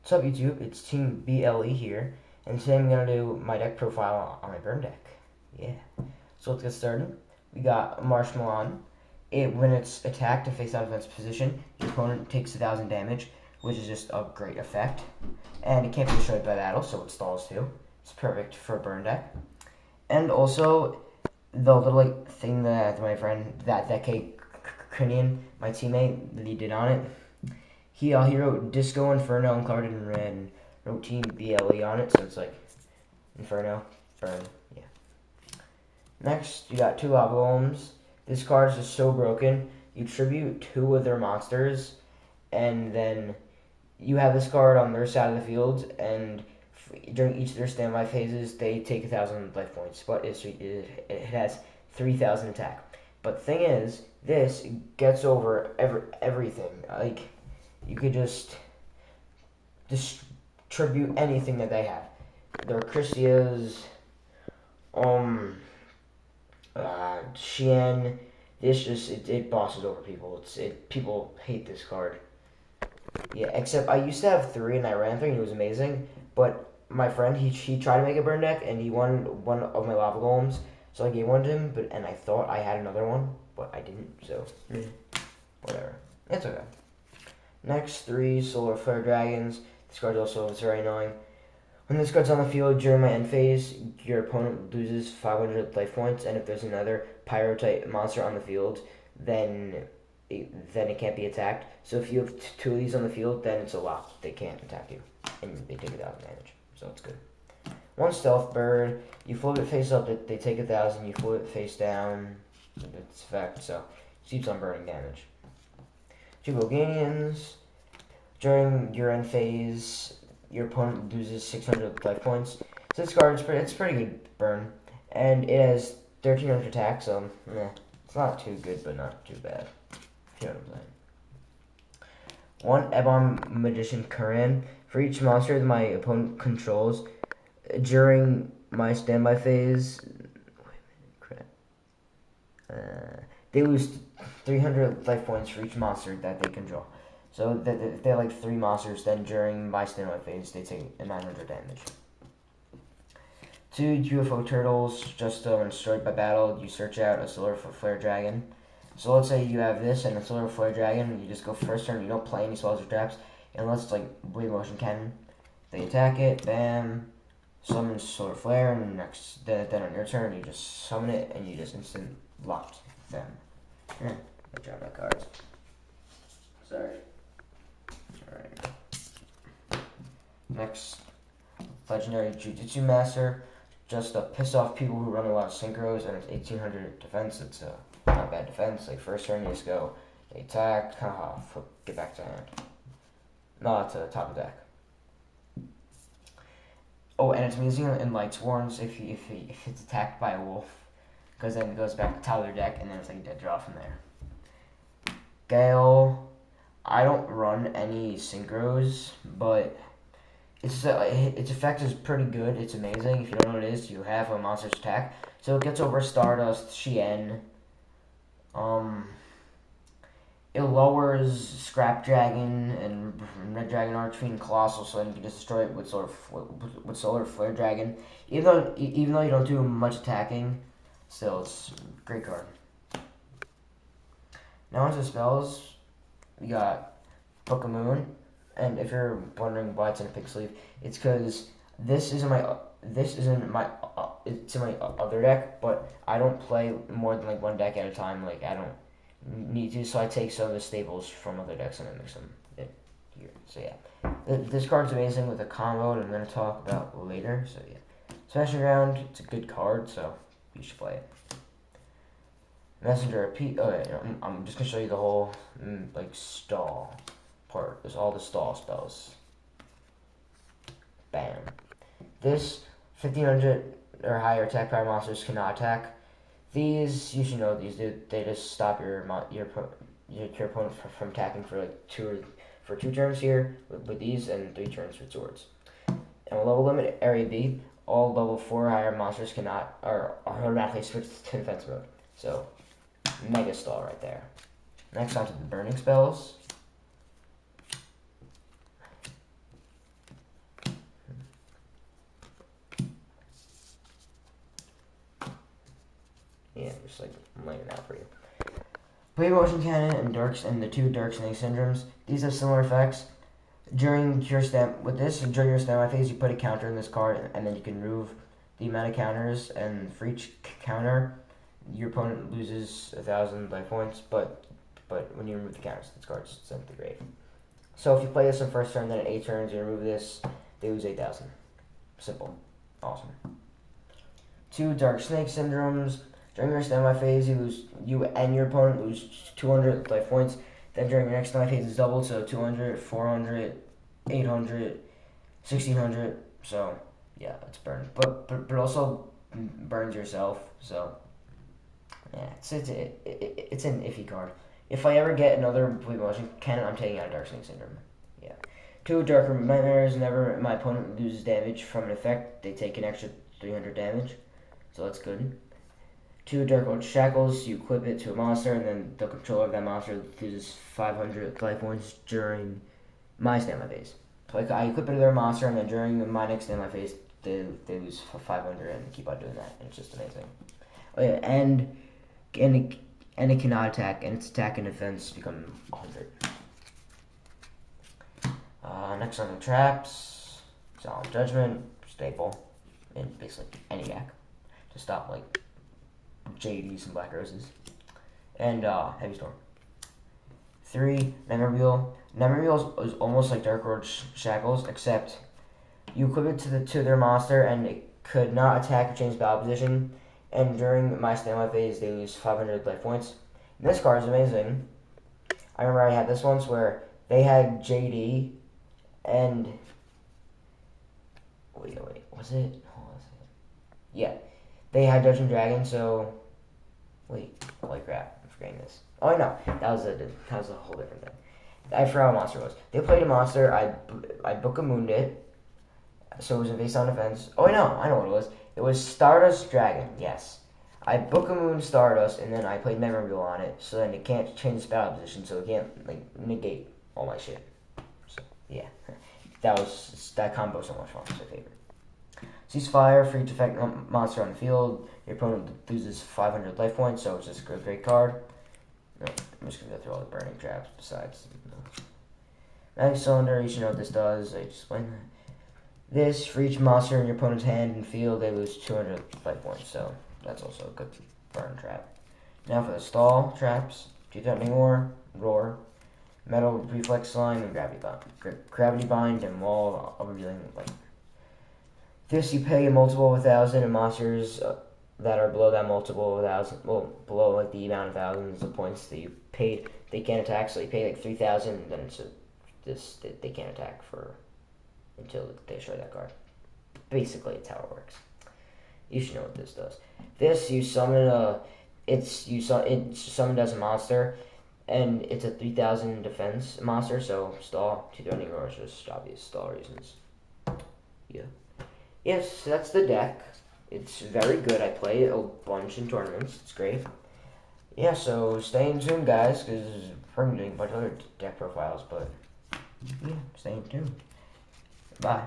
What's up, YouTube? It's TeamBLE here, and today I'm going to do my deck profile on my burn deck. Yeah. So let's get started. We got Marshmallow. When it's attacked and face out of its position, your opponent takes 1,000 damage, which is just a great effect. And it can't be destroyed by battle, so it stalls too. It's perfect for a burn deck. And also, the little thing that my friend, that Krinian, my teammate, that he did on it, he wrote Disco Inferno uncarded in red and wrote TeamBLE on it, so it's like Inferno, burn, yeah. Next, you got 2 Lava Golems. This card is just so broken. You tribute 2 of their monsters, and then you have this card on their side of the field, and during each of their standby phases, they take 1,000 life points, but it has 3,000 attack. But the thing is, this gets over everything. Like, you could just distribute anything that they have. Their Chrysias, Shien. It bosses over people. People hate this card. Yeah, except I used to have 3 and I ran 3 and it was amazing. But my friend, he tried to make a burn deck and he won one of my Lava Golems. So I gave one to him, and I thought I had another one, but I didn't. So whatever, it's okay. Next, 3 Solar Flare Dragons. This card also is very annoying. When this card's on the field during my end phase, your opponent loses 500 life points, and if there's another Pyro-type monster on the field, then it can't be attacked. So if you have 2 of these on the field, then it's a lock. They can't attack you, and they take 1,000 damage. So it's good. 1 Stealth Bird. You flip it face up, they take 1,000. You flip it face down, its effect. So it keeps on burning damage. 2 Boganians. During your end phase, your opponent loses 600 life points. So this card it's pretty good burn, and it has 1,300 attack. So it's not too good, but not too bad. If you know what I'm saying. 1 Ebon Magician Kuran. For each monster that my opponent controls during my standby phase, they lose 300 life points for each monster that they control. So if they have like 3 monsters, then during my standby phase, they take 900 damage. 2 UFO Turtles. Just when destroyed by battle, you search out a Solar Flare Dragon. So let's say you have this and a Solar Flare Dragon, and you just go first turn, you don't play any spells or traps, unless it's like Blade Motion Cannon. They attack it, bam, summon Solar Flare, and then on your turn, you just summon it, and you just instant locked them. Good job, my cards. Sorry. Alright. Next, Legendary Jujutsu Master. Just to piss off people who run a lot of synchros, and it's 1,800 defense. It's not bad defense. Like, first turn, you just go, they attack, haha, get back to hand. No, to top of deck. Oh, and it's amazing in Light Swarms if it's attacked by a wolf, because then it goes back to top of their deck, and then it's like a dead draw from there. Gale. I don't run any synchros, but its effect is pretty good. It's amazing. If you don't know what it is, you have a monster's attack. So it gets over Stardust, Shien. It lowers Scrap Dragon and Red Dragon Archfiend and Colossal, so then you can just destroy it with Solar Flare Dragon. Even though you don't do much attacking, still it's a great card. Now onto the spells. We got Book of Moon, and if you're wondering why it's in a pink sleeve, it's because it's in my other deck, but I don't play more than like 1 deck at a time. Like, I don't need to, so I take some of the staples from other decks and I mix them in here. So yeah, this card's amazing with a combo that I'm going to talk about later. So yeah, Smashing Ground, it's a good card, so you should play it. Messenger of Pete. I'm just gonna show you the whole like stall part. There's all the stall spells. Bam. This 1,500 or higher attack power monsters cannot attack. These, you should know these. They just stop your opponent from attacking for like 2 turns here with these, and 3 turns with swords. And a level limit area B. All level 4 or higher monsters cannot are automatically switched to defense mode. So mega stall right there. Next on to the burning spells. just like I'm laying it out for you. Play Motion Cannon and the two Dark Snake Syndromes. These have similar effects. During your during your standby phase, you put a counter in this card, and then you can remove the amount of counters, and for each counter, your opponent loses 1,000 life points, but when you remove the counters, this card's sent to the grave. So if you play this in first turn, then at 8 turns, you remove this, they lose 8,000. Simple. Awesome. 2 Dark Snake Syndromes. During your standby phase, you and your opponent lose 200 life points. Then during your next standby phase, it's doubled, so 200, 400, 800, 1,600. So yeah, it's burned, but also burns yourself. So yeah, it's an iffy card. If I ever get another Bleed Motion Cannon, I'm taking out Dark Snake Syndrome. Yeah. 2 Darker Nightmares. Whenever my opponent loses damage from an effect, they take an extra 300 damage. So that's good. 2 Dark Old Shackles. You equip it to a monster, and then the controller of that monster loses 500 life points during my standby phase. So I equip it to their monster, and then during my next standby phase, they lose 500 and keep on doing that. And it's just amazing. Oh yeah, and it cannot attack, and its attack and defense become 100. Next on the traps, Solemn Judgment, staple, in basically any deck to stop like JDs and Black Roses, and Heavy Storm. 3 Nightmare Wheel. Nightmare Wheel is almost like Dark Lord Shackles, except you equip it to their monster, and it could not attack or change battle position. And during my standby phase, they lose 500 life points. And this card is amazing. I remember I had this once where they had JD, and wait, was it? Hold on a second. Yeah, they had Dungeon Dragon. So wait, holy crap, I'm forgetting this. Oh no, that was a whole different thing. I forgot what monster it was. They played a monster. I Book-a-Mooned it. So it was based on defense. Oh, I know what it was. It was Stardust Dragon, yes. I Book-a-Moon Stardust, and then I played Memory Wheel on it, so then it can't change its battle position, so it can't, like, negate all my shit. So, yeah. That combo was so much fun. It's my favorite. Ceasefire, for each effect monster on the field, your opponent loses 500 life points, so it's just a great card. No, I'm just going to go through all the burning traps besides. Magic Cylinder, you should know what this does. I just explained that. This, for each monster in your opponent's hand and field, they lose 200 life points, so that's also a good burn trap. Now for the stall traps, 2 Threatening Roar, Metal Reflex Slime, and Gravity Bind, and Wall of Revealing Light. This, you pay a multiple of 1,000, and monsters that are below that multiple of 1,000, well, below like the amount of thousands of points that you paid, they can't attack, so you pay like 3,000, and then they can't attack until they destroy that card. Basically, it's how it works. You should know what this does. This, you summon it's summoned as a monster, and it's a 3,000 defense monster. So stall, 2 Threatening Roars, just obvious stall reasons. Yeah. Yes, that's the deck. It's very good. I play it a bunch in tournaments. It's great. Yeah, so stay in tune, guys, because we're doing a bunch of other deck profiles. But yeah, stay in tune. Bye.